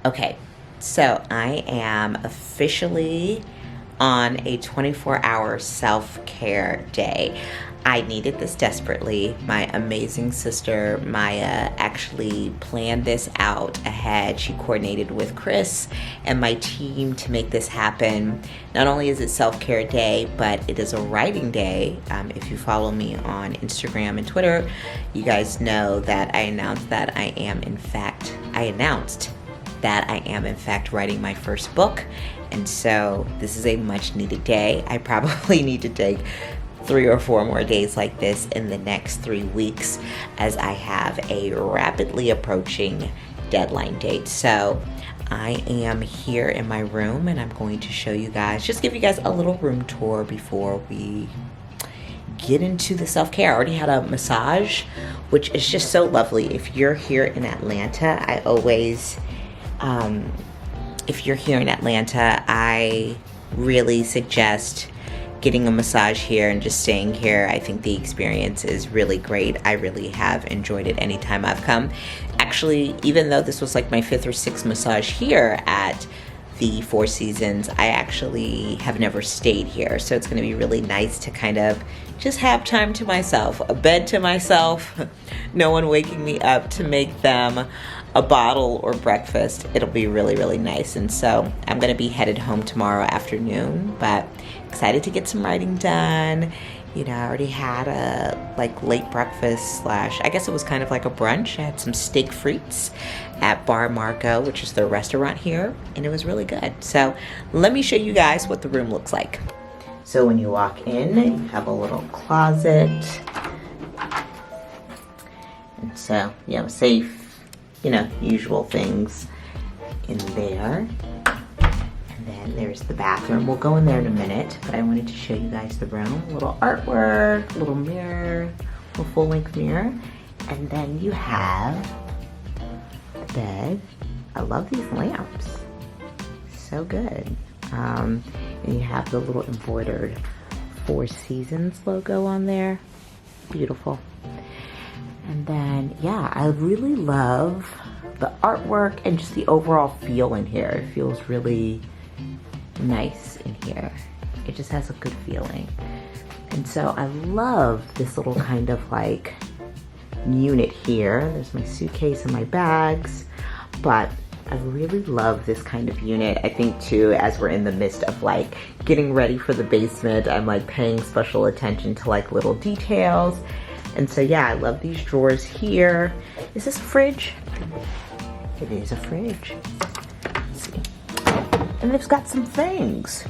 Okay, so I am officially on a 24-hour self-care day. I needed this desperately. My amazing sister Maya actually planned this out ahead. She coordinated with Chris and my team to make this happen. Not only is it self-care day, but it is a writing day. If you follow me on Instagram and Twitter, you guys know that I announced that I am in fact writing my first book. And so this is a much needed day. I probably need to take 3 or 4 more days like this in the next 3 weeks, as I have a rapidly approaching deadline date. So I am here in my room and I'm going to show you guys, just give you guys a little room tour before we get into the self-care. I already had a massage, which is just so lovely. If you're here in Atlanta, if you're here in Atlanta, I really suggest getting a massage here and just staying here. I think the experience is really great. I really have enjoyed it anytime I've come. Actually, even though this was like my 5th or 6th massage here at the Four Seasons, I actually have never stayed here. So it's gonna be really nice to kind of just have time to myself, a bed to myself, no one waking me up to make them a bottle or breakfast. It'll be really, really nice. And so I'm gonna be headed home tomorrow afternoon, but excited to get some writing done. You know, I already had a late breakfast / I guess it was kind of like a brunch. I had some steak frites at Bar Marco, which is the restaurant here, and it was really good. So let me show you guys what the room looks like. So when you walk in, you have a little closet. And so you have a safe, you know, usual things in there. And then there's the bathroom. We'll go in there in a minute, but I wanted to show you guys the room. A little artwork, a little mirror, a little full-length mirror. And then you have the bed. I love these lamps. So good. And you have the little embroidered Four Seasons logo on there. Beautiful. And then, yeah, I really love the artwork and just the overall feel in here. It feels really nice in here. It just has a good feeling. And so I love this little kind of like unit here. There's my suitcase and my bags, but I really love this kind of unit. I think too, as we're in the midst of like getting ready for the basement, I'm like paying special attention to like little details. And so yeah, I love these drawers here. Is this a fridge? It is a fridge. Let's see. And it's got some things.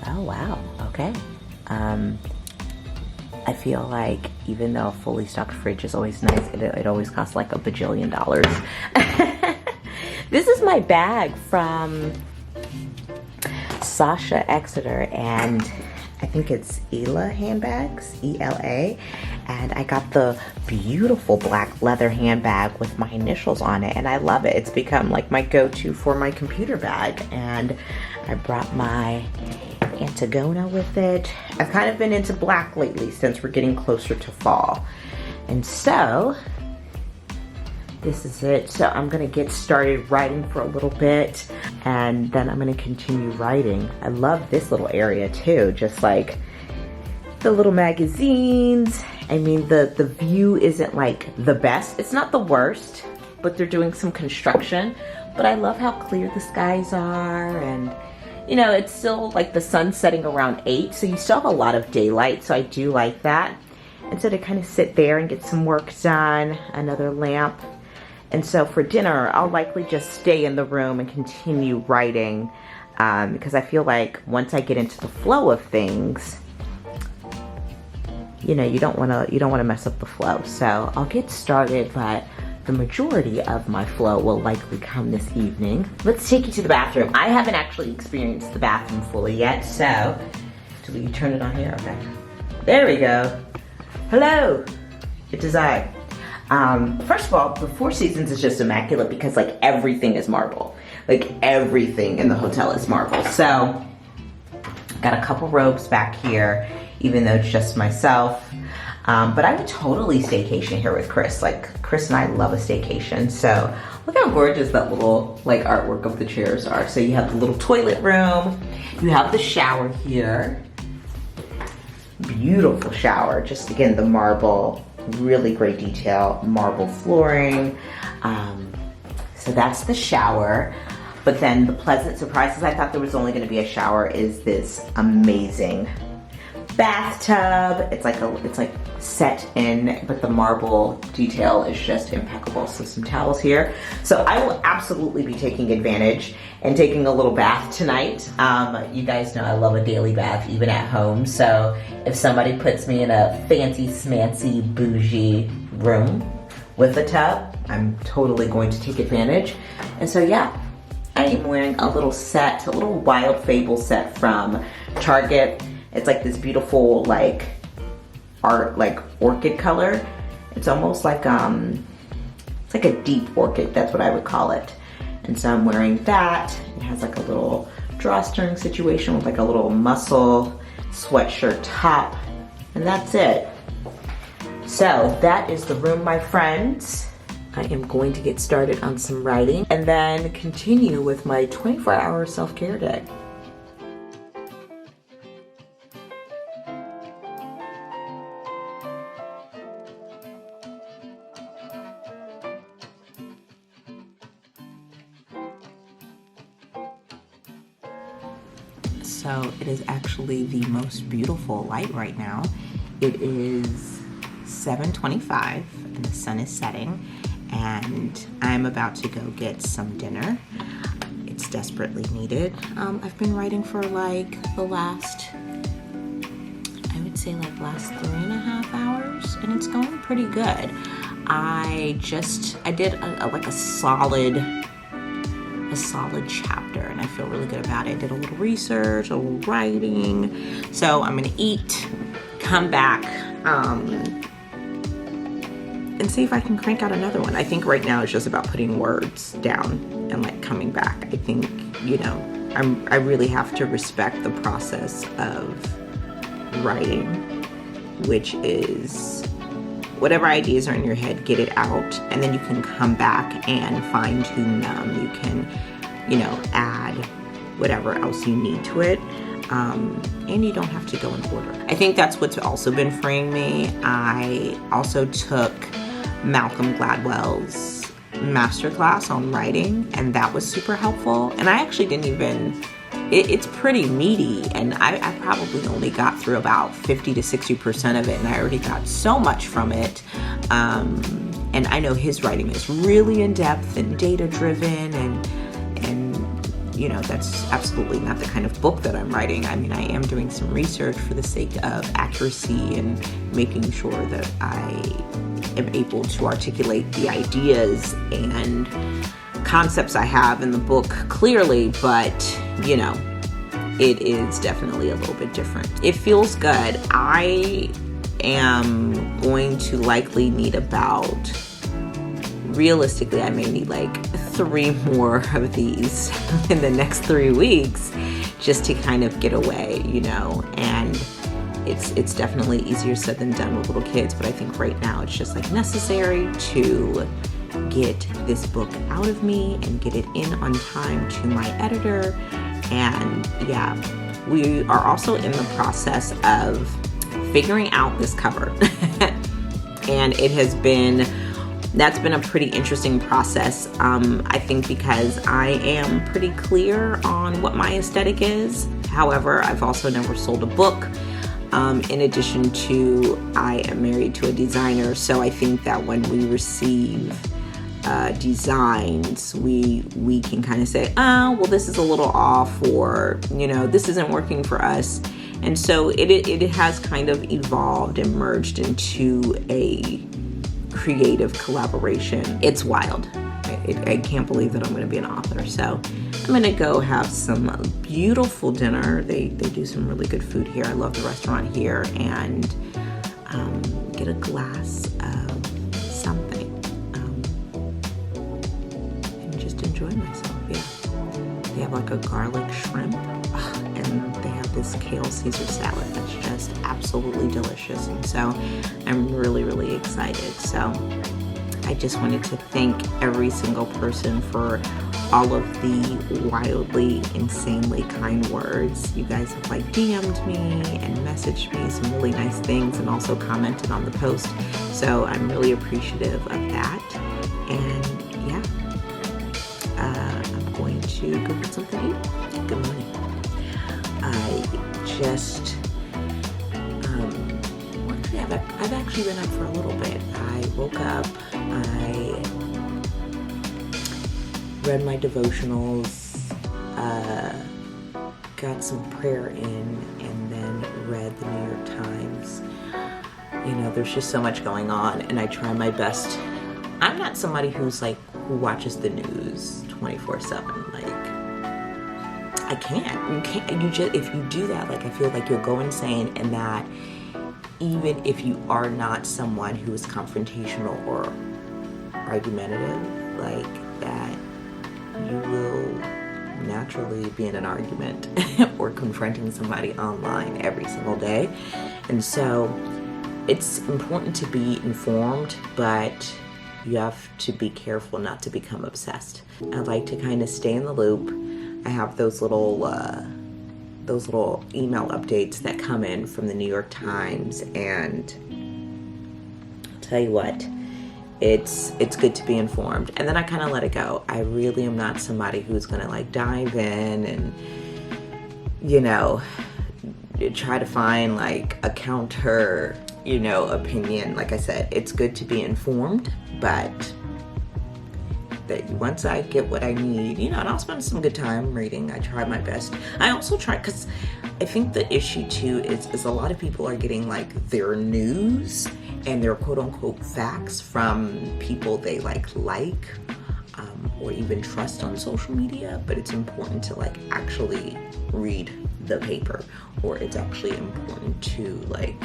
Oh wow, okay. I feel like even though a fully stocked fridge is always nice, it always costs like $1 bajillion. This is my bag from Sasha Exeter, and I think it's Ela handbags, E-L-A. And I got the beautiful black leather handbag with my initials on it, and I love it. It's become like my go-to for my computer bag. And I brought my Antigona with it. I've kind of been into black lately since we're getting closer to fall. And so this is it. So I'm gonna get started writing for a little bit, and then I'm gonna continue writing. I love this little area too, just like the little magazines. I mean, the view isn't like the best. It's not the worst, but they're doing some construction. But I love how clear the skies are, and you know, it's still like the sun's setting around 8, so you still have a lot of daylight, so I do like that. And so to kind of sit there and get some work done, another lamp. And so for dinner, I'll likely just stay in the room and continue writing, because I feel like once I get into the flow of things, you know, you don't want to mess up the flow. So I'll get started, but the majority of my flow will likely come this evening. Let's take you to the bathroom. I haven't actually experienced the bathroom fully yet, so do we turn it on here? Okay. There we go. Hello, it is I. First of all, the Four Seasons is just immaculate because like everything is marble. Like everything in the hotel is marble. So got a couple robes back here, even though it's just myself. But I would totally staycation here with Chris. Like Chris and I love a staycation. So Look how gorgeous that little like artwork of the chairs are. So you have the little toilet room, you have the shower here. Beautiful shower, just again, the marble, really great detail, marble flooring. So that's the shower. But then the pleasant surprise, because I thought there was only gonna be a shower, is this amazing bathtub. It's like set in, but the marble detail is just impeccable. So some towels here. So I will absolutely be taking advantage and taking a little bath tonight. You guys know I love a daily bath, even at home. So if somebody puts me in a fancy, smancy, bougie room with a tub, I'm totally going to take advantage. And so yeah, I am wearing a little set, a little Wild Fable set from Target. It's like this beautiful like art, like orchid color. It's almost like it's like a deep orchid, that's what I would call it. And so I'm wearing that. It has like a little drawstring situation with like a little muscle sweatshirt top, and that's it. So that is the room, my friends. I am going to get started on some writing and then continue with my 24-hour self-care day. So it is actually the most beautiful light right now. It is 7:25 and the sun is setting, and I'm about to go get some dinner. It's desperately needed. I've been writing for like the last, I would say like last 3.5 hours, and it's going pretty good. I did like a solid chapter, and I feel really good about it. I did a little research, a little writing. So I'm gonna eat, come back, and see if I can crank out another one. I think right now it's just about putting words down and like coming back. I think, you know, I really have to respect the process of writing, which is whatever ideas are in your head, get it out, and then you can come back and fine tune them. You can, you know, add whatever else you need to it. And you don't have to go in order. I think that's what's also been freeing me. I also took Malcolm Gladwell's masterclass on writing, and that was super helpful. And I actually didn't even, it's pretty meaty, and I probably only got through about 50 to 60% of it, and I already got so much from it. And I know his writing is really in-depth and data-driven, and you know, that's absolutely not the kind of book that I'm writing. I mean, I am doing some research for the sake of accuracy and making sure that I am able to articulate the ideas and concepts I have in the book clearly, but you know, it is definitely a little bit different. It feels good. I am going to likely need about, realistically, I may need like 3 more of these in the next 3 weeks just to kind of get away, you know, and it's definitely easier said than done with little kids, but I think right now it's just like necessary to get this book out of me and get it in on time to my editor. And yeah, we are also in the process of figuring out this cover. And that's been a pretty interesting process. I think because I am pretty clear on what my aesthetic is. However, I've also never sold a book. In addition to, I am married to a designer, so I think that when we receive designs, we can kind of say, oh, well, this is a little off, or, you know, this isn't working for us. And so it has kind of evolved and merged into a creative collaboration. It's wild. I can't believe that I'm going to be an author. So I'm going to go have some beautiful dinner. They do some really good food here. I love the restaurant here. And get a glass of something and just enjoy myself. Yeah. They have like a garlic shrimp, and they have this kale Caesar salad that's just absolutely delicious. And so I'm really, really excited. So I just wanted to thank every single person for all of the wildly, insanely kind words. You guys have like DM'd me and messaged me some really nice things and also commented on the post. So I'm really appreciative of that. And yeah, I'm going to go get something to eat. Good morning. I just, I've actually been up for a little bit. I woke up, I read my devotionals, got some prayer in, and then read the New York Times. You know, there's just so much going on, and I try my best. I'm not somebody who's like, who watches the news 24/7. Like, I can't. You can't. You just, if you do that, like, I feel like you'll go insane, and that even if you are not someone who is confrontational or argumentative, like that, you will naturally be in an argument or confronting somebody online every single day. And so it's important to be informed, but you have to be careful not to become obsessed. I like to kind of stay in the loop. I have those little email updates that come in from the New York Times, and I'll tell you what, it's good to be informed. And then I kind of let it go. I really am not somebody who's gonna like dive in and, you know, try to find like a counter, you know, opinion. Like I said, it's good to be informed, but that once I get what I need, you know, and I'll spend some good time reading. I try my best. I also try, because I think the issue too is a lot of people are getting like their news and their quote unquote facts from people they like or even trust on social media, but it's important to like actually read the paper, or it's actually important to like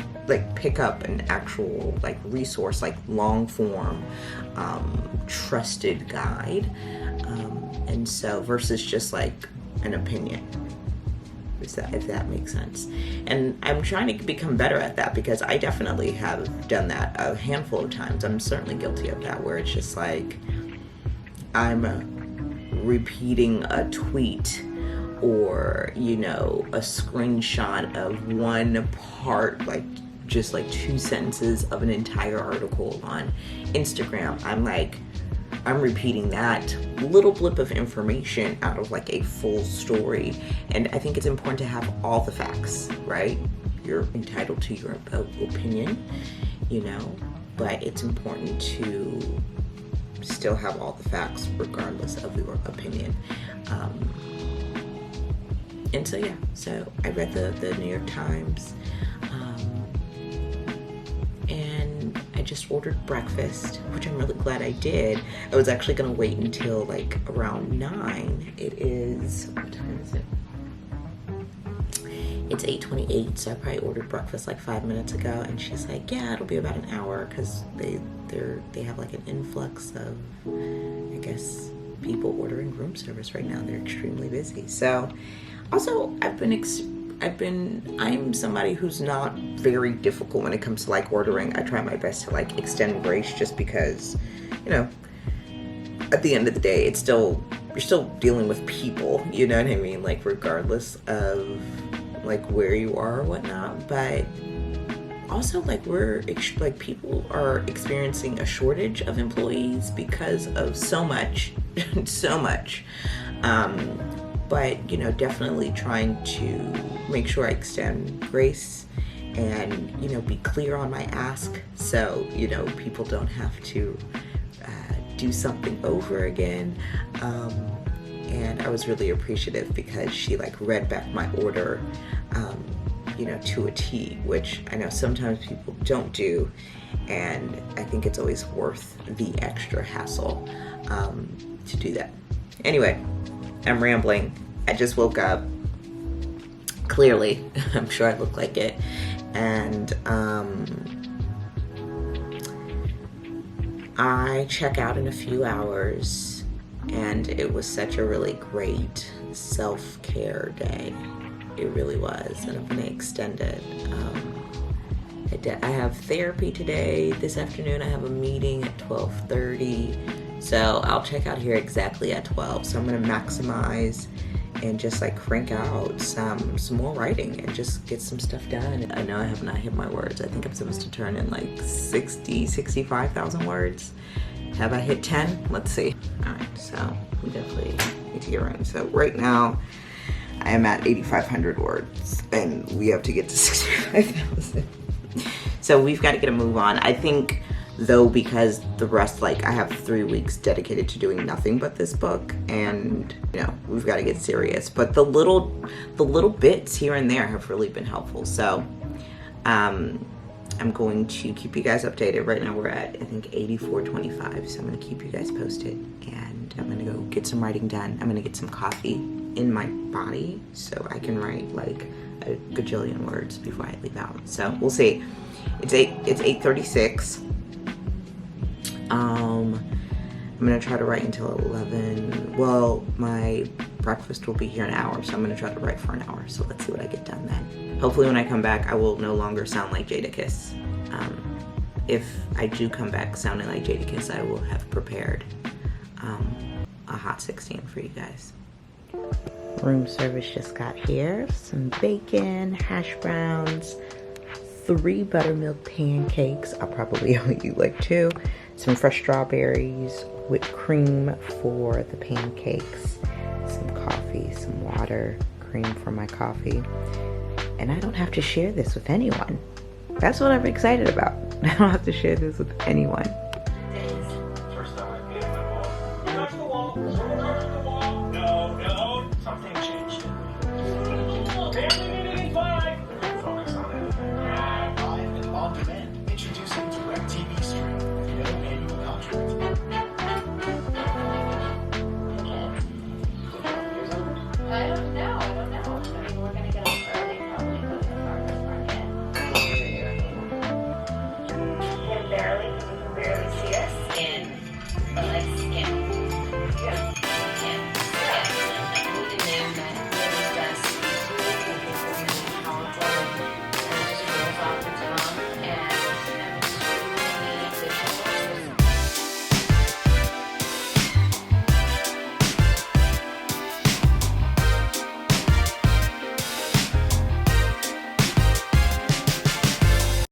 pick up an actual like resource, like long form trusted guide, and so versus just like an opinion, if that makes sense. And I'm trying to become better at that, because I definitely have done that a handful of times. I'm certainly guilty of that, where it's just like I'm repeating a tweet or, you know, a screenshot of one part, like just like 2 sentences of an entire article on Instagram. I'm repeating that little blip of information out of like a full story. And I think it's important to have all the facts, right? You're entitled to your opinion, you know, but it's important to still have all the facts regardless of your opinion. And so yeah, so I read the New York Times, and I just ordered breakfast, which I'm really glad I did. I was actually gonna wait until like around 9. It is, what time is it? It's 8:28, so I probably ordered breakfast like 5 minutes ago, and she's like, yeah, it'll be about an hour, because they have like an influx of, I guess, people ordering room service right now. They're extremely busy. So also I'm somebody who's not very difficult when it comes to like ordering. I try my best to like extend grace, just because, you know, at the end of the day, you're still dealing with people, you know what I mean? Like regardless of like where you are or whatnot. But also like people are experiencing a shortage of employees because of so much. But, you know, definitely trying to make sure I extend grace and, you know, be clear on my ask, so, you know, people don't have to do something over again. And I was really appreciative, because she like read back my order, you know, to a T, which I know sometimes people don't do. And I think it's always worth the extra hassle to do that. Anyway, I'm rambling. I just woke up. Clearly, I'm sure I look like it. And I check out in a few hours, and it was such a really great self-care day. It really was, and I'm gonna extend it I have therapy today. This afternoon I have a meeting at 12:30. So I'll check out here exactly at 12. So I'm gonna maximize and just like crank out some more writing and just get some stuff done. I know I have not hit my words. I think I'm supposed to turn in like 65,000 words. Have I hit 10? Let's see. All right, so we definitely need to get running. So right now I am at 8,500 words and we have to get to 65,000. So we've got to get a move on. I think though, because the rest, like I have 3 weeks dedicated to doing nothing but this book, and you know, we've got to get serious. But the little bits here and there have really been helpful. So I'm going to keep you guys updated. Right now we're at, I think, 84.25. So I'm going to keep you guys posted, and I'm going to go get some writing done. I'm going to get some coffee in my body so I can write like a gajillion words before I leave out. So we'll see. It's 8:36. I'm gonna try to write until 11. Well, my breakfast will be here in an hour, so I'm gonna try to write for an hour. So let's see what I get done then. Hopefully when I come back, I will no longer sound like Jadakiss. If I do come back sounding like Jadakiss, I will have prepared a hot 16 for you guys. Room service just got here. Some bacon, hash browns, 3 buttermilk pancakes. I'll probably only eat like 2. Some fresh strawberries, whipped cream for the pancakes, some coffee, some water, cream for my coffee. And I don't have to share this with anyone. That's what I'm excited about. I don't have to share this with anyone.